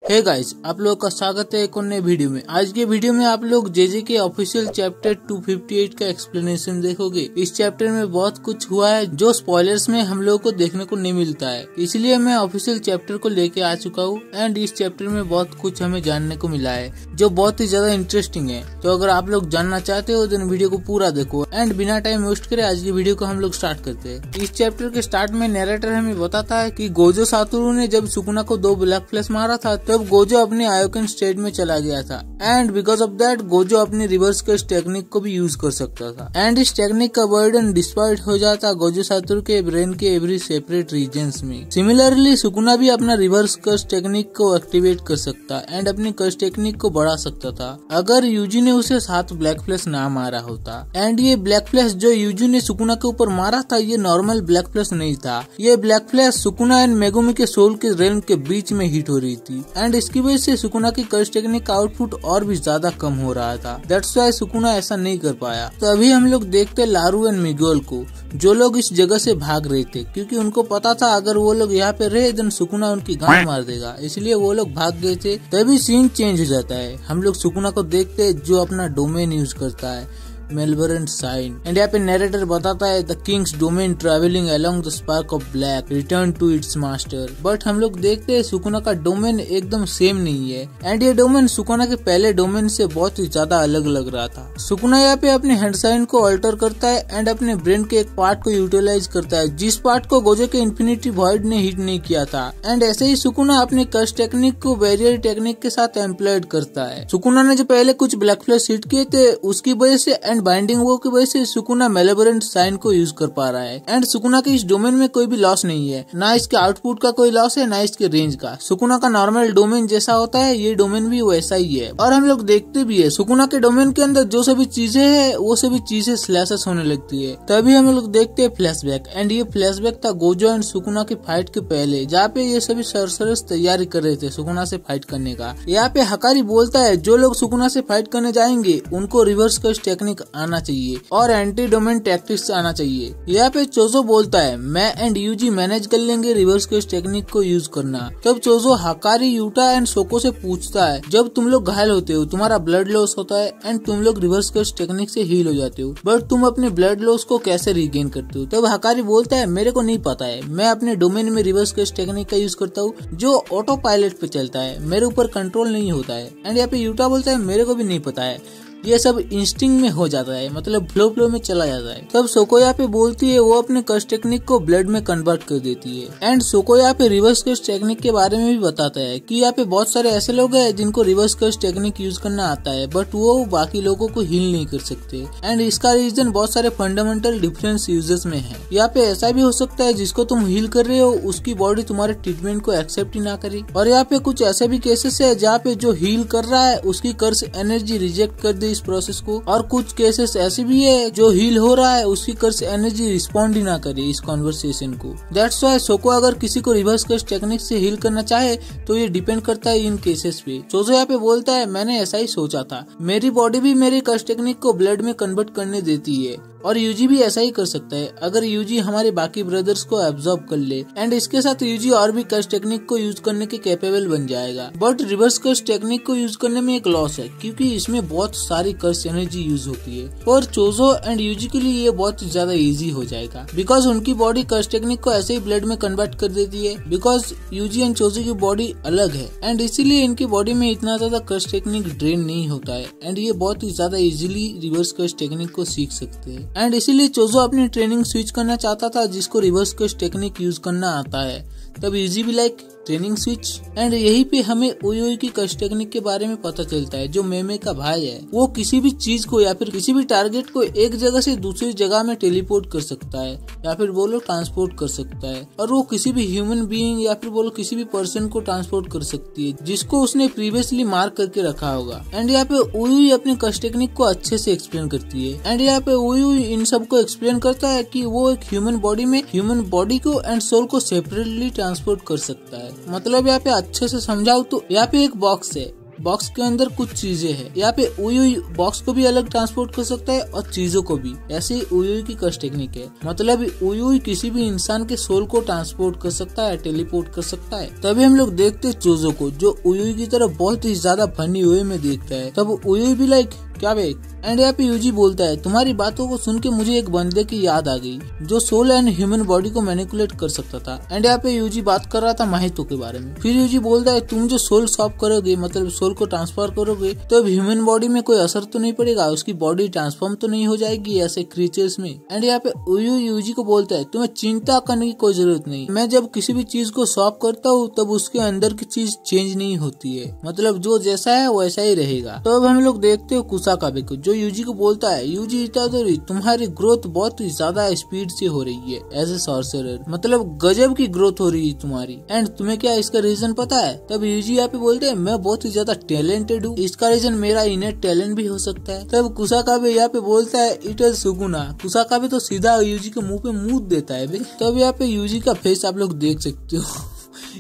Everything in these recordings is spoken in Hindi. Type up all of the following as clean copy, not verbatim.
हे गाइस, आप लोगों का स्वागत है एक और नए वीडियो में। आज के वीडियो में आप लोग जेजे के ऑफिशियल चैप्टर 258 का एक्सप्लेनेशन देखोगे। इस चैप्टर में बहुत कुछ हुआ है जो स्पॉयलर्स में हम लोगों को देखने को नहीं मिलता है, इसलिए मैं ऑफिशियल चैप्टर को लेके आ चुका हूँ। एंड इस चैप्टर में बहुत कुछ हमें जानने को मिला है जो बहुत ही ज्यादा इंटरेस्टिंग है। तो अगर आप लोग जानना चाहते हो तो वीडियो को पूरा देखो। एंड बिना टाइम वेस्ट करे आज की वीडियो को हम लोग स्टार्ट करते हैं। इस चैप्टर के स्टार्ट में नैरेटर हमें बताता है कि गोजो सातोरू ने जब सुकुना को 2 ब्लैक फ्लैश मारा था तब गोजो अपने आयोकन स्टेट में चला गया था। And because of that Gojo अपनी रिवर्स कर्स टेक्निक को भी यूज कर सकता था। एंड इस टेक्निक का बर्डन डिस्पाइट हो जाता गोजो सातोरू के ब्रेन के एवरी सेपरेट रीजन्स में। सिमिलरली सुकुना भी अपना रिवर्स कर्स टेक्निक को एक्टिवेट कर सकता एंड अपनी कर्स टेक्निक को बढ़ा सकता था अगर यूजी ने उसे 7 ब्लैक फ्लैश ना मारा होता। एंड ये ब्लैक फ्लैश जो यूजी ने सुकुना के ऊपर मारा था ये नॉर्मल ब्लैक फ्लैश नहीं था। ये black flash Sukuna and Megumi के सोल के रेल्म के बीच में हिट हो रही थी। एंड इसकी वजह से सुकुना की कर्स टेक्निक का आउटपुट और भी ज्यादा कम हो रहा था। दैट्स व्हाई सुकुना ऐसा नहीं कर पाया। तो अभी हम लोग देखते लारू एंड मिगुएल को, जो लोग इस जगह से भाग रहे थे क्योंकि उनको पता था अगर वो लोग यहाँ पे रहे देन सुकुना उनकी गांड मार देगा, इसलिए वो लोग भाग गए थे। तभी सीन चेंज हो जाता है। हम लोग सुकुना को देखते जो अपना डोमेन यूज करता है मेलबर्न साइन। एंड यहाँ पे नैरेटर बताता है the king's domain travelling along the spark of black return to its master. But हम लोग देखते हैं सुकुना का डोमेन एकदम सेम नहीं है। एंड ये डोमेन सुकुना के पहले डोमेन से बहुत ही ज्यादा अलग लग रहा था। सुकुना यहाँ पे अपने हैंड साइन को अल्टर करता है एंड अपने ब्रेन के एक पार्ट को यूटिलाइज करता है जिस पार्ट को गोजो के इन्फिनिटी वॉइड ने हिट नहीं किया था। एंड ऐसे ही सुकुना अपने कर्स टेक्निक को बैरियर टेक्निक के साथ एम्प्लॉयड करता है। सुकुना ने जो पहले कुछ ब्लैक फ्लैश हिट किए थे उसकी वजह से एंड बाइंडिंग वो की वजह से सुकुना मेलेबरेंट साइन को यूज कर पा रहा है। एंड सुकुना के इस डोमेन में कोई भी लॉस नहीं है, ना इसके आउटपुट का कोई लॉस है ना इसके रेंज का। सुकुना का नॉर्मल डोमेन जैसा होता है ये डोमेन भी वैसा ही है। और हम लोग देखते भी है सुकुना के डोमेन के अंदर जो सभी चीजें है वो सभी चीजें स्लैशेस होने लगती है। तभी हम लोग देखते है फ्लैशबैक। एंड ये फ्लैशबैक था गोजो एंड सुकुना की फाइट के पहले, जहाँ पे ये सभी सरसरस तैयारी कर रहे थे सुकुना से फाइट करने का। यहाँ पे हकारी बोलता है जो लोग सुकुना से फाइट करने जाएंगे उनको रिवर्स कर्स टेक्निक आना चाहिए और एंटी डोमेन टैक्टिक्स आना चाहिए। यहाँ पे चोजो बोलता है मैं एंड यूजी मैनेज कर लेंगे रिवर्स कर्स टेक्निक को यूज करना। तब चोजो हकारी, यूटा एंड सोको से पूछता है जब तुम लोग घायल होते हो तुम्हारा ब्लड लॉस होता है एंड तुम लोग रिवर्स कर्स टेक्निक से हील हो जाते हो, बट तुम अपने ब्लड लॉस को कैसे रिगेन करते हो? तब हकारी बोलता है मेरे को नहीं पता है, मैं अपने डोमेन में रिवर्स कर्स टेक्निक का यूज करता हूँ जो ऑटो पायलट पे चलता है, मेरे ऊपर कंट्रोल नहीं होता है। एंड यहाँ पे यूटा बोलता है मेरे को भी नहीं पता है, ये सब इंस्टिंक्ट में हो जाता है, मतलब फ्लो में चला जाता है। तब सोको यहाँ पे बोलती है वो अपने कर्स टेक्निक को ब्लड में कन्वर्ट कर देती है। एंड सोको यहाँ पे रिवर्स कर्स टेक्निक के बारे में भी बताता है कि यहाँ पे बहुत सारे ऐसे लोग हैं जिनको रिवर्स कर्स टेक्निक यूज करना आता है बट वो बाकी लोगों को हील नहीं कर सकते। एंड इसका रीजन बहुत सारे फंडामेंटल डिफरेंस यूजेस में है। यहाँ पे ऐसा भी हो सकता है जिसको तुम हील कर रहे हो उसकी बॉडी तुम्हारे ट्रीटमेंट को एक्सेप्ट ही ना करे। और यहाँ पे कुछ ऐसे भी केसेस है जहाँ पे जो हील कर रहा है उसकी कर्स एनर्जी रिजेक्ट कर दे इस प्रोसेस को, और कुछ केसेस ऐसे भी है जो हील हो रहा है उसकी कर्स एनर्जी रिस्पॉन्ड ही ना करे इस कॉन्वर्सेशन को। दैट्स व्हाई सोको अगर किसी को रिवर्स कर्स टेक्निक से हील करना चाहे तो ये डिपेंड करता है इन केसेस पे। चोजो यहाँ पे बोलता है मैंने ऐसा ही सोचा था, मेरी बॉडी भी मेरी कर्स टेक्निक को ब्लड में कन्वर्ट करने देती है और यूजी भी ऐसा ही कर सकता है अगर यूजी हमारे बाकी ब्रदर्स को एब्जॉर्ब कर ले। एंड इसके साथ यूजी और भी कर्स टेक्निक को यूज करने के कैपेबल बन जाएगा। बट रिवर्स कर्स टेक्निक को यूज करने में एक लॉस है क्योंकि इसमें बहुत सारी कर्स एनर्जी यूज होती है। और चोजो एंड यूजी के लिए ये बहुत ज्यादा इजी हो जाएगा बिकॉज उनकी बॉडी कर्स टेक्निक को ऐसे ही ब्लड में कन्वर्ट कर देती है। बिकॉज यूजी एंड चोजो की बॉडी अलग है एंड इसीलिए इनकी बॉडी में इतना ज्यादा कर्स टेक्निक ड्रेन नहीं होता है एंड ये बहुत ही ज्यादा इजीली रिवर्स कर्स टेक्निक को सीख सकते हैं। एंड इसीलिए चोजो अपनी ट्रेनिंग स्विच करना चाहता था जिसको रिवर्स कर्स टेक्निक यूज करना आता है। तब यूजी भी लाइक ट्रेनिंग स्विच। एंड यही पे हमें ओयोई की कर्स टेक्निक के बारे में पता चलता है। जो मेमे का भाई है वो किसी भी चीज को या फिर किसी भी टारगेट को एक जगह से दूसरी जगह में टेलीपोर्ट कर सकता है या फिर बोलो ट्रांसपोर्ट कर सकता है। और वो किसी भी ह्यूमन बीइंग या फिर बोलो किसी भी पर्सन को ट्रांसपोर्ट कर सकती है जिसको उसने प्रीवियसली मार्क करके रखा होगा। एंड यहाँ पे ओयोई अपनी कर्स टेक्निक को अच्छे से एक्सप्लेन करती है। एंड यहाँ पे ओयोई इन सब को एक्सप्लेन करता है कि वो एक ह्यूमन बॉडी में ह्यूमन बॉडी को एंड सोल को सेपरेटली ट्रांसपोर्ट कर सकता है। मतलब यहाँ पे अच्छे से समझाओ तो यहाँ पे एक बॉक्स है बॉक्स के अंदर कुछ चीजें है। यहाँ पे उयुई बॉक्स को भी अलग ट्रांसपोर्ट कर सकता है और चीजों को भी। ऐसे ही उयुई की कस्ट टेक्निक है, मतलब उयुई किसी भी इंसान के सोल को ट्रांसपोर्ट कर सकता है, टेलीपोर्ट कर सकता है। तभी हम लोग देखते चोजो को, जो उयुई की तरफ बहुत ही ज्यादा फनी वे में देखता है। तब उयुई भी लाइक क्या बे। एंड यहाँ पे यूजी बोलता है, तुम्हारी बातों को सुन के मुझे एक बंदे की याद आ गई जो सोल एंड ह्यूमन बॉडी को मैनिपुलेट कर सकता था। एंड यहाँ पे यूजी बात कर रहा था माहितो के बारे में। फिर यूजी बोलता है, तुम जो सोल स्वैप करोगे, मतलब सोल को ट्रांसफर करोगे, तो अब ह्यूमन बॉडी में कोई असर तो नहीं पड़ेगा, उसकी बॉडी ट्रांसफॉर्म तो नहीं हो जाएगी ऐसे क्रीचर्स में। एंड यहाँ पे यूजी को बोलता है, तुम्हें चिंता करने की कोई जरूरत नहीं, मैं जब किसी भी चीज को स्वैप करता हूँ तब उसके अंदर की चीज चेंज नहीं होती है, मतलब जो जैसा है वैसा ही रहेगा। तो अब हम लोग देखते हो कुसाकाबे को, जो यूजी को बोलता है, यूजी इतादोरी, तुम्हारी ग्रोथ बहुत ही ज्यादा स्पीड से हो रही है एज ए सॉर्सरर, मतलब गजब की ग्रोथ हो रही है तुम्हारी। एंड तुम्हें क्या इसका रीजन पता है? तब यूजी यहाँ पे बोलते हैं, मैं बहुत ही ज्यादा टैलेंटेड हूँ, इसका रीजन मेरा इनेट टैलेंट भी हो सकता है। तब कुसाकाबे यहाँ पे बोलता है, इट इज सुगुना। कुसाकाबे तो सीधा यूजी के मुंह पे मुंह देता है बे। तब यहाँ पे यूजी का फेस आप लोग देख सकते हो,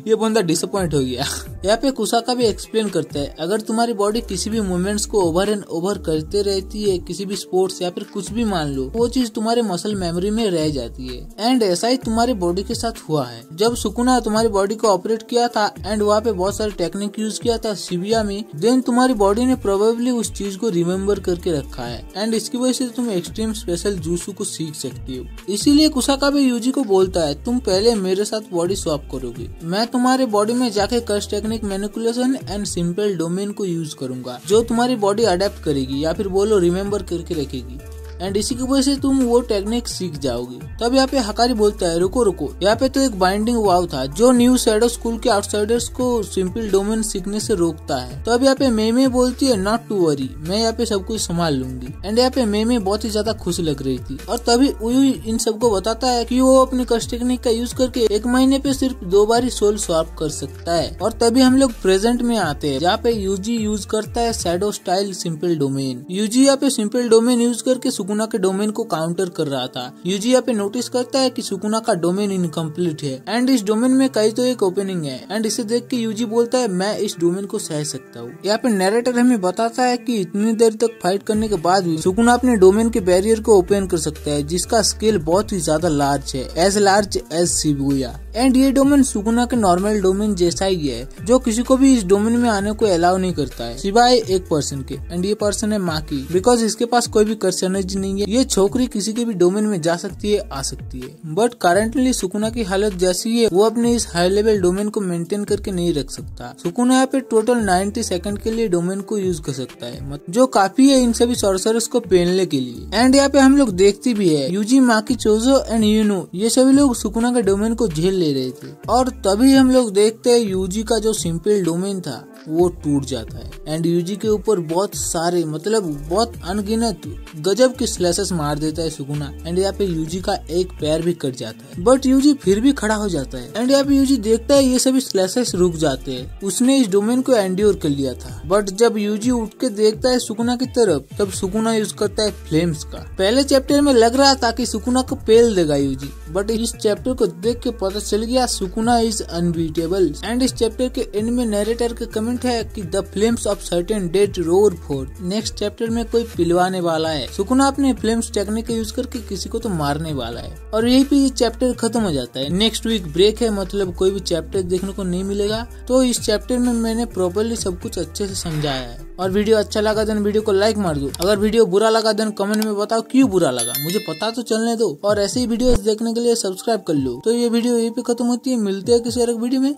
ये बंदा डिसअपॉइंट हो गया। यहाँ पे कुसाकाबे एक्सप्लेन करता है, अगर तुम्हारी बॉडी किसी भी मूवमेंट्स को ओवर एंड ओवर करते रहती है, किसी भी स्पोर्ट्स या फिर कुछ भी मान लो, वो चीज तुम्हारे मसल मेमोरी में रह जाती है। एंड ऐसा ही तुम्हारी बॉडी के साथ हुआ है। जब सुकुना तुम्हारी बॉडी को ऑपरेट किया था एंड वहाँ पे बहुत सारे टेक्निक यूज किया था शिबिया में, देन तुम्हारी बॉडी ने प्रोबेबली उस चीज को रिमेम्बर करके रखा है एंड इसकी वजह से तुम एक्सट्रीम स्पेशल जूसू को सीख सकती हो। इसीलिए कुसाकाबे यूजी को बोलता है, तुम पहले मेरे साथ बॉडी स्वैप करोगे, मैं तुम्हारे बॉडी में जाके कस्ट technique manipulation and simple domain को यूज करूंगा, जो तुम्हारी बॉडी अडेप्ट करेगी या फिर बोलो रिमेम्बर करके रखेगी। एंड इसी की वजह से तुम वो टेक्निक सीख जाओगे। तब यहाँ पे हकारी बोलता है, रुको रुको, यहाँ पे तो एक बाइंडिंग वाव था जो न्यू शैडो स्कूल के आउटसाइडर्स को सिंपल डोमेन सीखने से रोकता है। तब यहाँ पे मेमे बोलती है, नॉट टू वरी, मैं यहाँ पे सब कुछ संभाल लूंगी। एंड यहाँ पे मेमे बहुत ही ज्यादा खुश लग रही थी। और तभी उयुई इन सबको बताता है कि वो अपनी कस्ट टेक्निक का यूज करके एक महीने पे सिर्फ 2 बार ही सोल स्वैप कर सकता है। और तभी हम लोग प्रेजेंट में आते हैं, जहाँ पे यूजी यूज करता है shadow style simple domain. Yuji यहाँ पे सिंपल डोमेन यूज करके सुकुना के डोमेन को काउंटर कर रहा था। यूजी यहाँ पे नोटिस करता है कि सुकुना का डोमेन इनकम्प्लीट है एंड इस डोमेन में कहीं तो एक ओपनिंग है। एंड इसे देख के यूजी बोलता है, मैं इस डोमेन को सह सकता हूँ। यहाँ पे नैरेटर हमें बताता है कि इतनी देर तक फाइट करने के बाद भी सुकुना अपने डोमेन के बैरियर को ओपन कर सकता है, जिसका स्केल बहुत ही ज्यादा लार्ज है, as large as Shibuya. And ये डोमेन सुकुना के नॉर्मल डोमेन जैसा ही है, जो किसी को भी इस डोमेन में आने को अलाउ नहीं करता है सिवाय एक पर्सन के। एंड ये पर्सन है माकी, बिकॉज इसके पास कोई भी कर्स एनर्जी नहीं है। ये छोकरी किसी के भी डोमेन में जा सकती है, आ सकती है, बट करेंटली सुकुना की हालत जैसी है, वो अपने इस हाई लेवल डोमेन को मेंटेन करके नहीं रख सकता। सुकुना यहाँ पे टोटल 90 सेकंड के लिए डोमेन को यूज कर सकता है, जो काफी है इन सभी सॉर्सरर्स को पहनने के लिए। एंड यहाँ पे हम लोग देखते भी है, यूजी, माकी, चोजो एंड यूनो, ये सभी लोग सुकुना के डोमेन को झेल ले रहे थे। और तभी हम लोग देखते हैं यूजी का जो सिंपल डोमेन था वो टूट जाता है एंड यूजी के ऊपर बहुत सारे, मतलब बहुत अनगिनत गजब के स्लैशेस मार देता है सुकुना। एंड यहाँ पे यूजी का एक पैर भी कट जाता है, बट यूजी फिर भी खड़ा हो जाता है। एंड यहाँ पे यूजी देखता है ये सभी स्लैशेस रुक जाते हैं, उसने इस डोमेन को एंड्योर कर लिया था। बट जब यूजी उठ के देखता है सुकुना की तरफ, तब सुकुना यूज करता है फ्लेम्स का। पहले चैप्टर में लग रहा था कि सुकुना को पेल देगा यूजी, बट इस चैप्टर को देख के पता चल गया सुकुना इज अनबीटेबल। एंड इस चैप्टर के एंड में नरेटर का कमेंट है कि the flames of certain dead roar for. Next chapter में कोई पिलवाने वाला है। सुकुना अपने फ्लेम्स टेक्निक का यूज करके किसी को तो मारने वाला है और यही पे ये चैप्टर खत्म हो जाता है। नेक्स्ट वीक ब्रेक है, मतलब कोई भी चैप्टर देखने को नहीं मिलेगा। तो इस चैप्टर में मैंने प्रॉपर्ली सब कुछ अच्छे से समझाया है। और वीडियो अच्छा लगा देन वीडियो को लाइक मार दो। अगर वीडियो बुरा लगा देन कमेंट में बताओ क्यों बुरा लगा, मुझे पता तो चलने दो। और ऐसे ही वीडियोस देखने के लिए सब्सक्राइब कर लो। तो ये वीडियो यहीं पे खत्म होती है, मिलते हैं किसी और वीडियो में।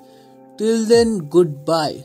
Till then good bye.